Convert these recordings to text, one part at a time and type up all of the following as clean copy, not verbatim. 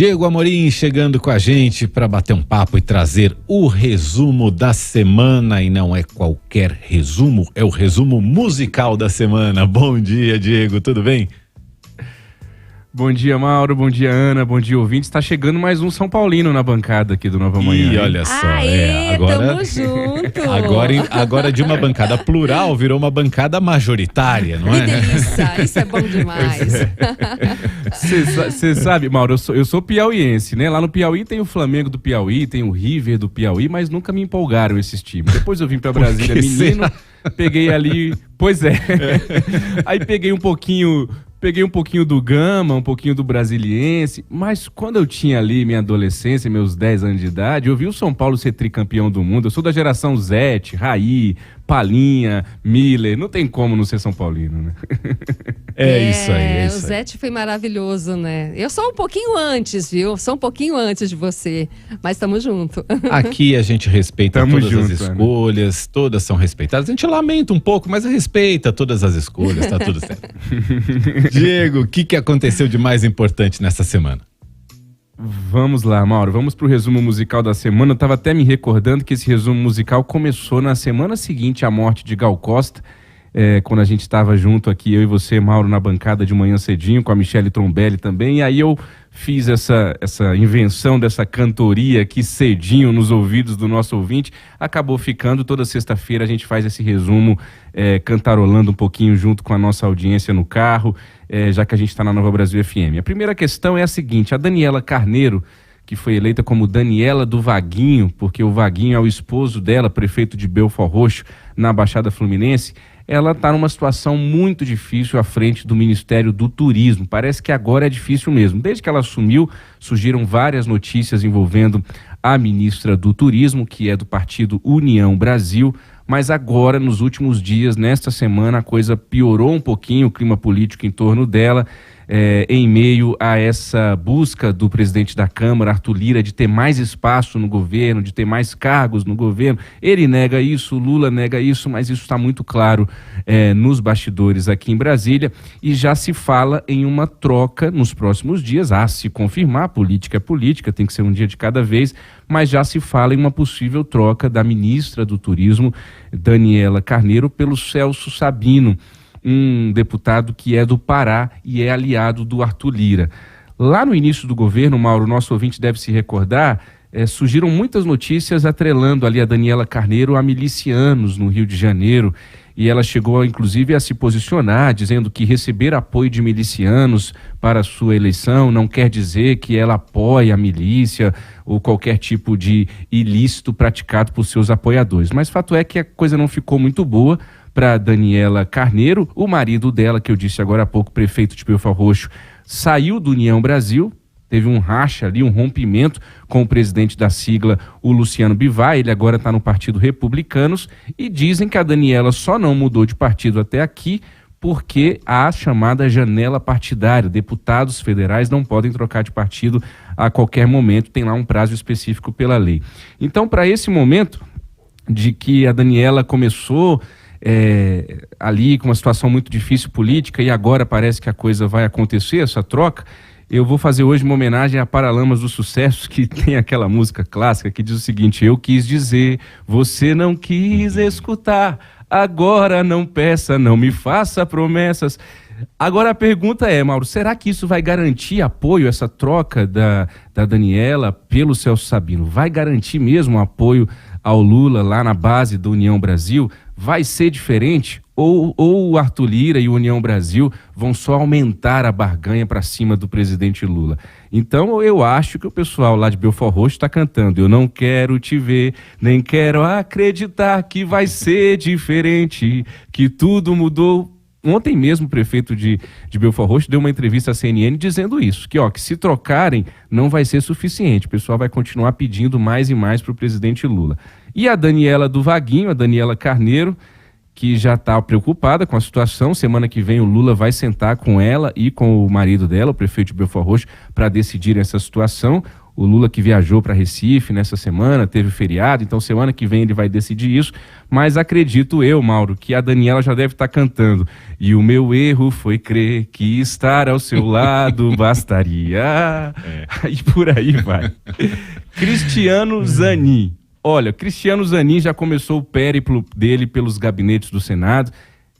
Diego Amorim chegando com a gente para bater um papo e trazer o resumo da semana. E não é qualquer resumo, é o resumo musical da semana. Bom dia, Diego, tudo bem? Bom dia, Mauro, bom dia, Ana, bom dia, ouvintes. Está chegando mais um São Paulino na bancada aqui do Nova Manhã. E olha só, agora tamo junto. Agora de uma bancada plural virou uma bancada majoritária, não é? Que delícia, isso é bom demais. Você sabe, Mauro, eu sou piauiense, né? Lá no Piauí tem o Flamengo do Piauí, tem o River do Piauí, mas nunca me empolgaram esses times. Depois eu vim pra Brasília menino, peguei ali, pois é. Aí peguei um pouquinho do Gama, um pouquinho do Brasiliense, mas quando eu tinha ali minha adolescência, meus 10 anos de idade, eu vi o São Paulo ser tricampeão do mundo. Eu sou da geração Zete, Raí, Palinha, Miller, não tem como não ser São Paulino, né? É isso aí. O Zete foi maravilhoso, né? Eu sou um pouquinho antes, viu? Sou um pouquinho antes de você, mas estamos junto. Aqui a gente respeita Tamo todas junto, as escolhas, Ana. Todas são respeitadas. A gente lamenta um pouco, mas respeita todas as escolhas, tá tudo certo. Diego, o que aconteceu de mais importante nessa semana? Vamos lá, Mauro, vamos pro resumo musical da semana. Eu tava até me recordando que esse resumo musical começou na semana seguinte à morte de Gal Costa, quando a gente estava junto aqui, eu e você, Mauro, na bancada de manhã cedinho, com a Michele Trombelli também, e aí eu fiz essa invenção dessa cantoria aqui cedinho nos ouvidos do nosso ouvinte, acabou ficando. Toda sexta-feira a gente faz esse resumo cantarolando um pouquinho junto com a nossa audiência no carro, já que a gente está na Nova Brasil FM. A primeira questão é a seguinte: a Daniela Carneiro, que foi eleita como Daniela do Vaguinho, porque o Vaguinho é o esposo dela, prefeito de Belford Roxo, na Baixada Fluminense, ela está numa situação muito difícil à frente do Ministério do Turismo. Parece que agora é difícil mesmo. Desde que ela assumiu, surgiram várias notícias envolvendo a ministra do Turismo, que é do partido União Brasil, mas agora, nos últimos dias, nesta semana, a coisa piorou um pouquinho, o clima político em torno dela, em meio a essa busca do presidente da Câmara, Arthur Lira, de ter mais espaço no governo, de ter mais cargos no governo. Ele nega isso, Lula nega isso, mas isso está muito claro nos bastidores aqui em Brasília, e já se fala em uma troca nos próximos dias, a se confirmar. Política é política, tem que ser um dia de cada vez, mas já se fala em uma possível troca da ministra do Turismo, Daniela Carneiro, pelo Celso Sabino, um deputado que é do Pará e é aliado do Arthur Lira. Lá no início do governo, Mauro, nosso ouvinte deve se recordar, surgiram muitas notícias atrelando ali a Daniela Carneiro a milicianos no Rio de Janeiro, e ela chegou inclusive a se posicionar, dizendo que receber apoio de milicianos para a sua eleição não quer dizer que ela apoia a milícia ou qualquer tipo de ilícito praticado por seus apoiadores. Mas fato é que a coisa não ficou muito boa para Daniela Carneiro. O marido dela, que eu disse agora há pouco, prefeito de Belford Roxo, saiu do União Brasil, teve um racha ali, um rompimento com o presidente da sigla, o Luciano Bivar. Ele agora está no Partido Republicanos, e dizem que a Daniela só não mudou de partido até aqui porque há a chamada janela partidária. Deputados federais não podem trocar de partido a qualquer momento, tem lá um prazo específico pela lei. Então, para esse momento de que a Daniela começou ali com uma situação muito difícil política, e agora parece que a coisa vai acontecer, essa troca, eu vou fazer hoje uma homenagem a Paralamas do Sucesso, que tem aquela música clássica que diz o seguinte: eu quis dizer, você não quis escutar, agora não peça, não me faça promessas. Agora a pergunta é, Mauro, será que isso vai garantir apoio, essa troca da Daniela pelo Celso Sabino? Vai garantir mesmo apoio ao Lula lá na base do União Brasil? Vai ser diferente? Ou o Arthur Lira e o União Brasil vão só aumentar a barganha para cima do presidente Lula? Então eu acho que o pessoal lá de Belford Roxo está cantando: eu não quero te ver, nem quero acreditar que vai ser diferente, que tudo mudou. Ontem mesmo o prefeito de Belford Roxo deu uma entrevista à CNN dizendo isso, que se trocarem não vai ser suficiente, o pessoal vai continuar pedindo mais e mais para o presidente Lula. E a Daniela do Vaguinho, a Daniela Carneiro, que já está preocupada com a situação. Semana que vem o Lula vai sentar com ela e com o marido dela, o prefeito de Belford Roxo, para decidir essa situação. O Lula que viajou para Recife nessa semana, teve feriado, então semana que vem ele vai decidir isso. Mas acredito eu, Mauro, que a Daniela já deve estar cantando. E o meu erro foi crer que estar ao seu lado bastaria. E por aí vai. Cristiano Zanin. Olha, Cristiano Zanin já começou o périplo dele pelos gabinetes do Senado.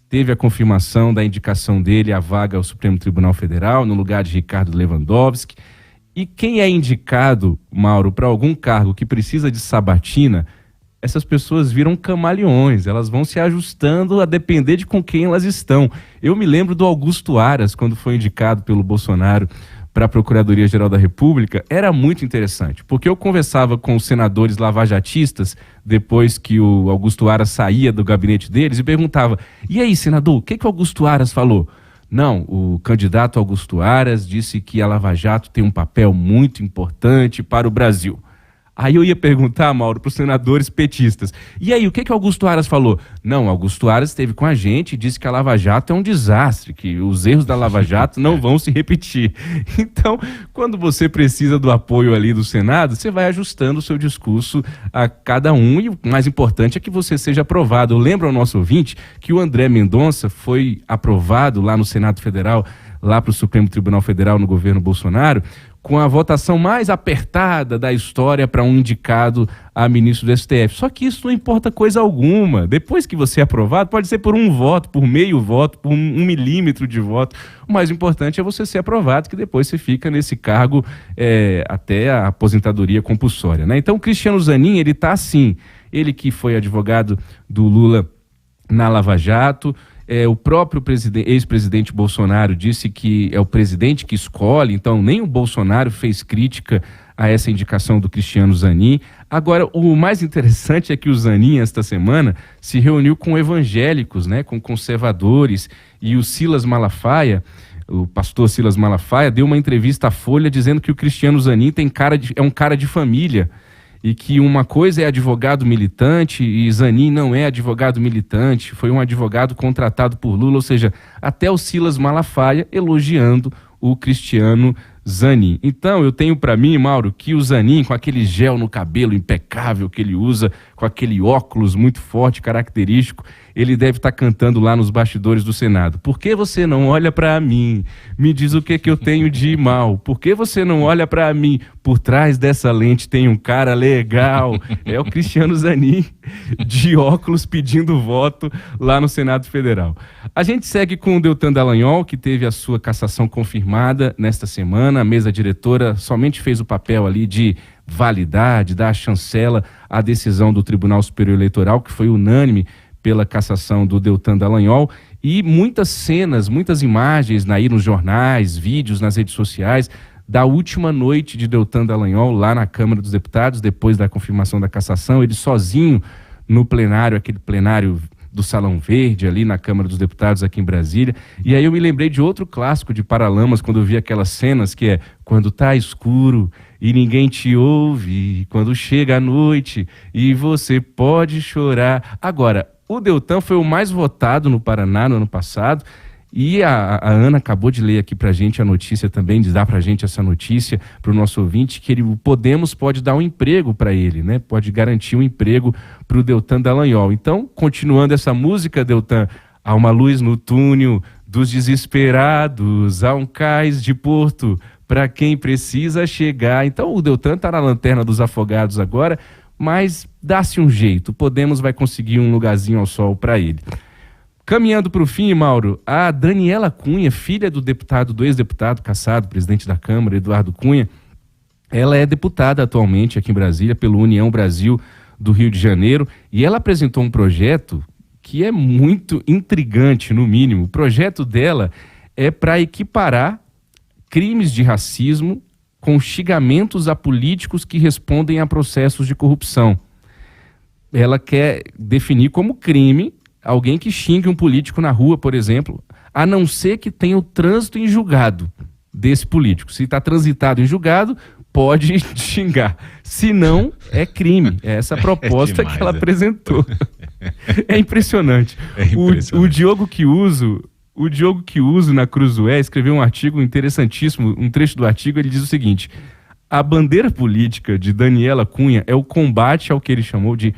Teve a confirmação da indicação dele à vaga ao Supremo Tribunal Federal, no lugar de Ricardo Lewandowski. E quem é indicado, Mauro, para algum cargo que precisa de sabatina, essas pessoas viram camaleões, elas vão se ajustando a depender de com quem elas estão. Eu me lembro do Augusto Aras, quando foi indicado pelo Bolsonaro para a Procuradoria-Geral da República, era muito interessante, porque eu conversava com os senadores lavajatistas, depois que o Augusto Aras saía do gabinete deles, e perguntava, e aí, senador, o que o Augusto Aras falou? Não, o candidato Augusto Aras disse que a Lava Jato tem um papel muito importante para o Brasil. Aí eu ia perguntar, Mauro, para os senadores petistas, e aí, o que Augusto Aras falou? Não, Augusto Aras esteve com a gente e disse que a Lava Jato é um desastre, que os erros da Lava Jato não vão se repetir. Então, quando você precisa do apoio ali do Senado, você vai ajustando o seu discurso a cada um e o mais importante é que você seja aprovado. Eu lembro ao nosso ouvinte que o André Mendonça foi aprovado lá no Senado Federal, lá para o Supremo Tribunal Federal no governo Bolsonaro, com a votação mais apertada da história para um indicado a ministro do STF. Só que isso não importa coisa alguma. Depois que você é aprovado, pode ser por um voto, por meio voto, por um milímetro de voto. O mais importante é você ser aprovado, que depois você fica nesse cargo até a aposentadoria compulsória, né? Então, o Cristiano Zanin, ele está assim. Ele que foi advogado do Lula na Lava Jato. O próprio ex-presidente Bolsonaro disse que é o presidente que escolhe, então nem o Bolsonaro fez crítica a essa indicação do Cristiano Zanin. Agora, o mais interessante é que o Zanin, esta semana, se reuniu com evangélicos, né, com conservadores, e o Silas Malafaia, o pastor Silas Malafaia, deu uma entrevista à Folha dizendo que o Cristiano Zanin é um cara de família, e que uma coisa é advogado militante e Zanin não é advogado militante, foi um advogado contratado por Lula, ou seja, até o Silas Malafaia elogiando o Cristiano Zanin. Então, eu tenho para mim, Mauro, que o Zanin, com aquele gel no cabelo impecável que ele usa, com aquele óculos muito forte, característico, ele deve estar cantando lá nos bastidores do Senado. Por que você não olha para mim? Me diz o que eu tenho de mal. Por que você não olha para mim? Por trás dessa lente tem um cara legal. É o Cristiano Zanin, de óculos, pedindo voto lá no Senado Federal. A gente segue com o Deltan Dallagnol, que teve a sua cassação confirmada nesta semana. A mesa diretora somente fez o papel ali de validar, de dar a chancela à decisão do Tribunal Superior Eleitoral, que foi unânime pela cassação do Deltan Dallagnol, e muitas cenas, muitas imagens aí nos jornais, vídeos nas redes sociais, da última noite de Deltan Dallagnol lá na Câmara dos Deputados, depois da confirmação da cassação, ele sozinho no plenário, aquele plenário do Salão Verde, ali na Câmara dos Deputados, aqui em Brasília. E aí eu me lembrei de outro clássico de Paralamas, quando eu vi aquelas cenas que é quando tá escuro e ninguém te ouve, quando chega a noite e você pode chorar. Agora, o Deltan foi o mais votado no Paraná no ano passado, e a Ana acabou de ler aqui pra gente a notícia também, de dar pra gente essa notícia, pro nosso ouvinte, que o Podemos pode dar um emprego para ele, né? Pode garantir um emprego pro Deltan Dallagnol. Então, continuando essa música, Deltan, há uma luz no túnel dos desesperados, há um cais de porto para quem precisa chegar. Então, o Deltan tá na lanterna dos afogados agora, mas dá-se um jeito, o Podemos vai conseguir um lugarzinho ao sol para ele. Caminhando para o fim, Mauro, a Daniela Cunha, filha do ex-deputado cassado, presidente da Câmara, Eduardo Cunha, ela é deputada atualmente aqui em Brasília pelo União Brasil do Rio de Janeiro, e ela apresentou um projeto que é muito intrigante, no mínimo. O projeto dela é para equiparar crimes de racismo com xingamentos a políticos que respondem a processos de corrupção. Ela quer definir como crime alguém que xingue um político na rua, por exemplo, a não ser que tenha o trânsito em julgado desse político. Se está transitado em julgado, pode xingar. Se não, é crime. É essa a proposta que ela apresentou. É impressionante. O Diogo Kiuso, na Cruzoé, escreveu um artigo interessantíssimo, um trecho do artigo, ele diz o seguinte: A bandeira política de Daniela Cunha é o combate ao que ele chamou de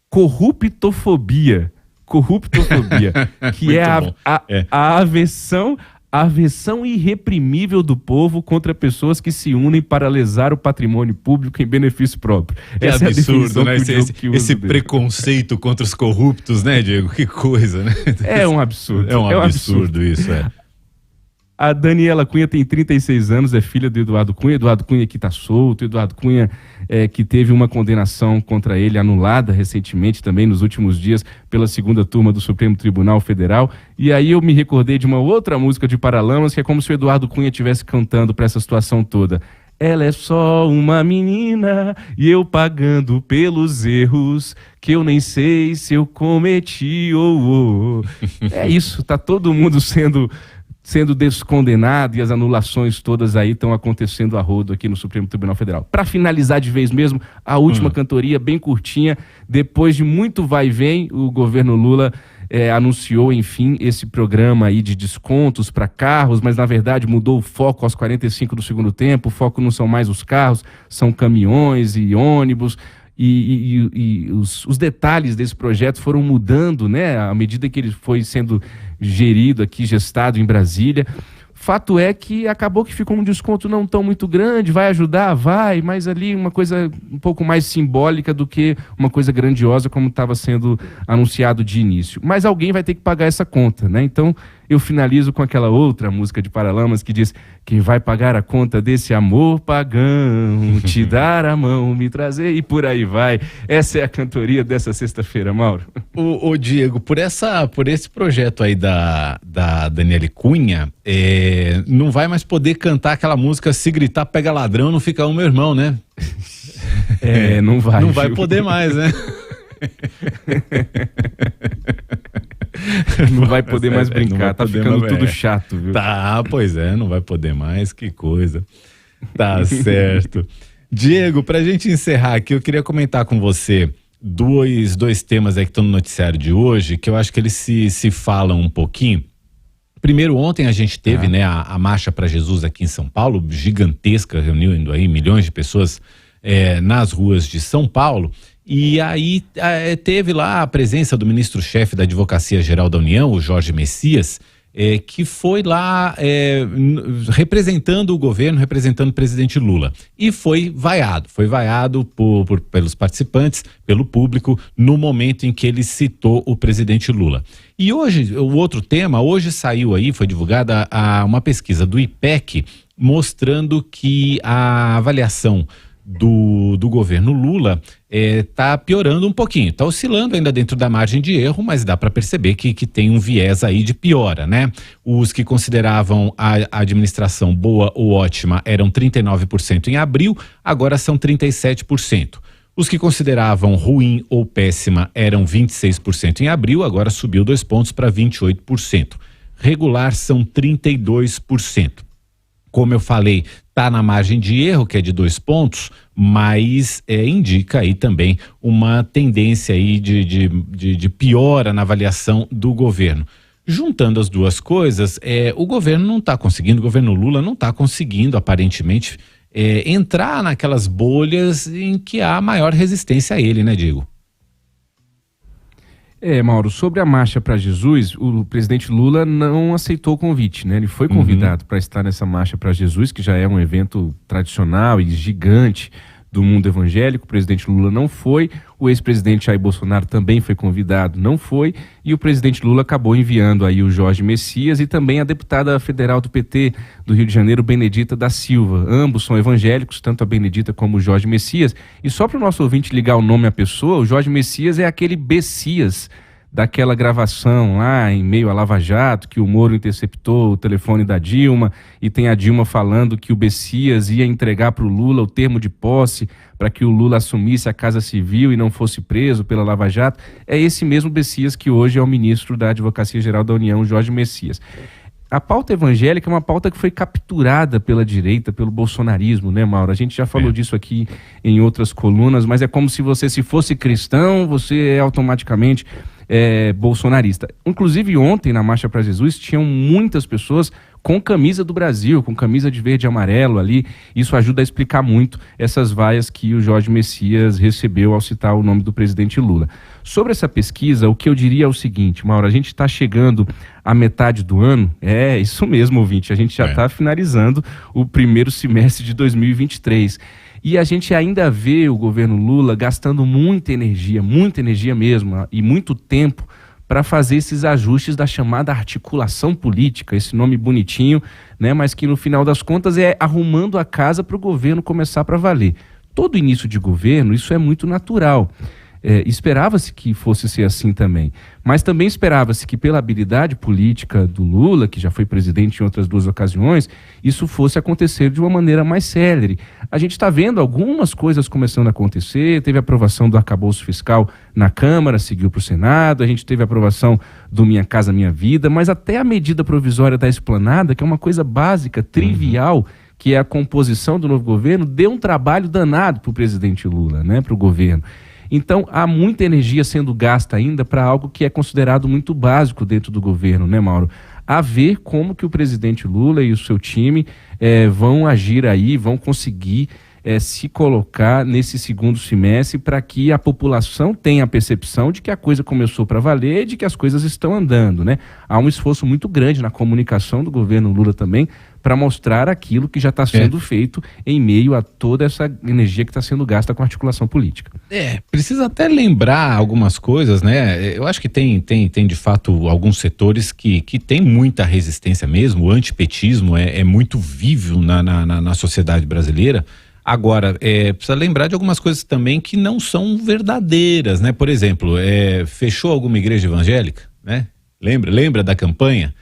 corruptofobia. Corruptofobia, que é a aversão irreprimível do povo contra pessoas que se unem para lesar o patrimônio público em benefício próprio. Que Essa absurdo, é a né? Esse dele. Preconceito contra os corruptos, né, Diego? Que coisa, né? É um absurdo. É um absurdo isso, é. A Daniela Cunha tem 36 anos, é filha do Eduardo Cunha. Eduardo Cunha que está solto, Eduardo Cunha que teve uma condenação contra ele anulada recentemente também, nos últimos dias, pela segunda turma do Supremo Tribunal Federal. E aí eu me recordei de uma outra música de Paralamas, que é como se o Eduardo Cunha estivesse cantando para essa situação toda. Ela é só uma menina e eu pagando pelos erros que eu nem sei se eu cometi. É isso, tá todo mundo sendo descondenado e as anulações todas aí estão acontecendo a rodo aqui no Supremo Tribunal Federal. Para finalizar de vez mesmo, a última cantoria bem curtinha, depois de muito vai e vem, o governo Lula anunciou, enfim, esse programa aí de descontos para carros, mas na verdade mudou o foco aos 45 do segundo tempo. O foco não são mais os carros, são caminhões e ônibus. E os detalhes desse projeto foram mudando, né, à medida que ele foi sendo gerido aqui, gestado em Brasília. Fato é que acabou que ficou um desconto não tão muito grande, vai ajudar? Vai, mas ali uma coisa um pouco mais simbólica do que uma coisa grandiosa como estava sendo anunciado de início. Mas alguém vai ter que pagar essa conta, né? Então eu finalizo com aquela outra música de Paralamas que diz: quem vai pagar a conta desse amor pagão, te dar a mão, me trazer, e por aí vai. Essa é a cantoria dessa sexta-feira, Mauro. Ô Diego, por esse projeto aí da Daniela Cunha, não vai mais poder cantar aquela música Se Gritar Pega Ladrão, Não Fica Um, Meu Irmão, né? Não vai. Não vai poder mais, né? Não vai poder mais brincar, tá ficando tudo chato, viu? Tá, pois é, não vai poder mais, que coisa. Tá certo. Diego, pra gente encerrar aqui, eu queria comentar com você dois temas aí que estão no noticiário de hoje, que eu acho que eles se falam um pouquinho. Primeiro, ontem a gente teve a Marcha para Jesus aqui em São Paulo, gigantesca, reunindo aí milhões de pessoas nas ruas de São Paulo. E aí teve lá a presença do ministro-chefe da Advocacia Geral da União, o Jorge Messias, que foi lá representando o governo, representando o presidente Lula. E foi vaiado pelos participantes, pelo público, no momento em que ele citou o presidente Lula. E hoje, o outro tema, hoje saiu aí, foi divulgada uma pesquisa do IPEC, mostrando que a avaliação do governo Lula está piorando um pouquinho, está oscilando ainda dentro da margem de erro, mas dá para perceber que tem um viés aí de piora, né? Os que consideravam a administração boa ou ótima eram 39% em abril, agora são 37%. Os que consideravam ruim ou péssima eram 26% em abril, agora subiu 2 pontos para 28%. Regular são 32%. Como eu falei, está na margem de erro, que é de 2 pontos, mas indica aí também uma tendência aí de piora na avaliação do governo. Juntando as duas coisas, o governo não está conseguindo, o governo Lula não está conseguindo, aparentemente, entrar naquelas bolhas em que há maior resistência a ele, né, Diego? Mauro, sobre a Marcha para Jesus, o presidente Lula não aceitou o convite, né? Ele foi convidado para estar nessa Marcha para Jesus, que já é um evento tradicional e gigante do mundo evangélico. O presidente Lula não foi, o ex-presidente Jair Bolsonaro também foi convidado, não foi, e o presidente Lula acabou enviando aí o Jorge Messias e também a deputada federal do PT do Rio de Janeiro, Benedita da Silva. Ambos são evangélicos, tanto a Benedita como o Jorge Messias. E só para o nosso ouvinte ligar o nome à pessoa, o Jorge Messias é aquele Bessias daquela gravação lá em meio a Lava Jato, que o Moro interceptou o telefone da Dilma, e tem a Dilma falando que o Bessias ia entregar para o Lula o termo de posse para que o Lula assumisse a Casa Civil e não fosse preso pela Lava Jato. É esse mesmo Bessias que hoje é o ministro da Advocacia Geral da União, Jorge Messias. A pauta evangélica é uma pauta que foi capturada pela direita, pelo bolsonarismo, né, Mauro? A gente já falou disso aqui em outras colunas, mas é como se você, se fosse cristão, você é automaticamente bolsonarista. Inclusive ontem na Marcha para Jesus tinham muitas pessoas com camisa do Brasil, com camisa de verde e amarelo ali. Isso ajuda a explicar muito essas vaias que o Jorge Messias recebeu ao citar o nome do presidente Lula. Sobre essa pesquisa, o que eu diria é o seguinte, Mauro, a gente está chegando à metade do ano, é isso mesmo, ouvinte, a gente já está finalizando o primeiro semestre de 2023. E a gente ainda vê o governo Lula gastando muita energia mesmo, e muito tempo para fazer esses ajustes da chamada articulação política, esse nome bonitinho, né, mas que no final das contas é arrumando a casa para o governo começar para valer. Todo início de governo, isso é muito natural. Esperava-se que fosse ser assim também, mas também esperava-se que pela habilidade política do Lula, que já foi presidente em outras 2 ocasiões, isso fosse acontecer de uma maneira mais célere. A gente está vendo algumas coisas começando a acontecer, teve a aprovação do arcabouço fiscal na Câmara, seguiu para o Senado, a gente teve a aprovação do Minha Casa Minha Vida, mas até a medida provisória da esplanada, que é uma coisa básica, trivial, que é a composição do novo governo, deu um trabalho danado para o presidente Lula, né, para o governo. Então, há muita energia sendo gasta ainda para algo que é considerado muito básico dentro do governo, né, Mauro? A ver como que o presidente Lula e o seu time vão agir aí, vão conseguir se colocar nesse segundo semestre para que a população tenha a percepção de que a coisa começou para valer e de que as coisas estão andando, né? Há um esforço muito grande na comunicação do governo Lula também para mostrar aquilo que já está sendo feito em meio a toda essa energia que está sendo gasta com a articulação política. Precisa até lembrar algumas coisas, né? Eu acho que tem de fato alguns setores que tem muita resistência mesmo, o antipetismo é muito vívido na sociedade brasileira. Agora, precisa lembrar de algumas coisas também que não são verdadeiras, né? Por exemplo, fechou alguma igreja evangélica, né? Lembra da campanha?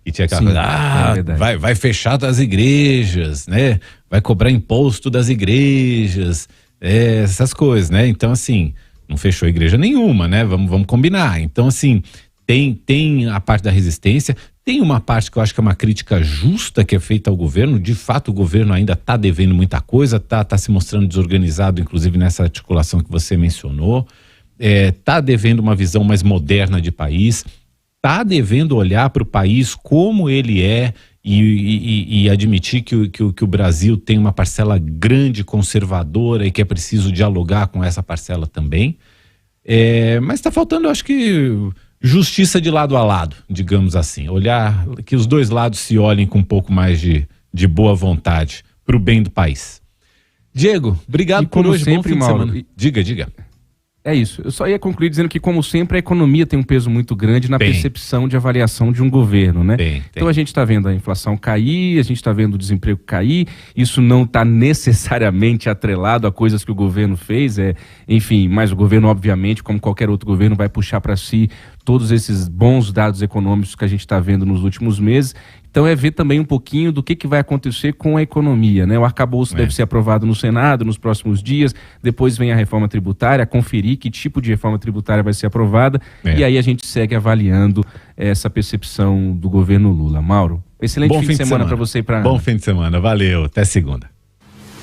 E tinha aquela coisa, vai fechar das igrejas, né? Vai cobrar imposto das igrejas, essas coisas, né? Então, assim, não fechou igreja nenhuma, né? Vamos combinar. Então, assim, tem a parte da resistência, tem uma parte que eu acho que é uma crítica justa que é feita ao governo. De fato, o governo ainda está devendo muita coisa, tá se mostrando desorganizado, inclusive nessa articulação que você mencionou, tá devendo uma visão mais moderna de país, está devendo olhar para o país como ele é e admitir que o Brasil tem uma parcela grande conservadora e que é preciso dialogar com essa parcela também. Mas está faltando, eu acho que, justiça de lado a lado, digamos assim. Olhar que os dois lados se olhem com um pouco mais de boa vontade para o bem do país. Diego, obrigado por hoje. Sempre, bom fim Mauro, de semana. Diga. É isso. Eu só ia concluir dizendo que, como sempre, a economia tem um peso muito grande na percepção de avaliação de um governo, né? Então a gente está vendo a inflação cair, a gente está vendo o desemprego cair, isso não está necessariamente atrelado a coisas que o governo fez, enfim, mas o governo, obviamente, como qualquer outro governo, vai puxar para si todos esses bons dados econômicos que a gente está vendo nos últimos meses. Então ver também um pouquinho do que vai acontecer com a economia, né? O arcabouço deve ser aprovado no Senado nos próximos dias, depois vem a reforma tributária, conferir que tipo de reforma tributária vai ser aprovada, e aí a gente segue avaliando essa percepção do governo Lula. Mauro, excelente fim de semana para você e para Ana. Bom fim de semana, valeu, até segunda.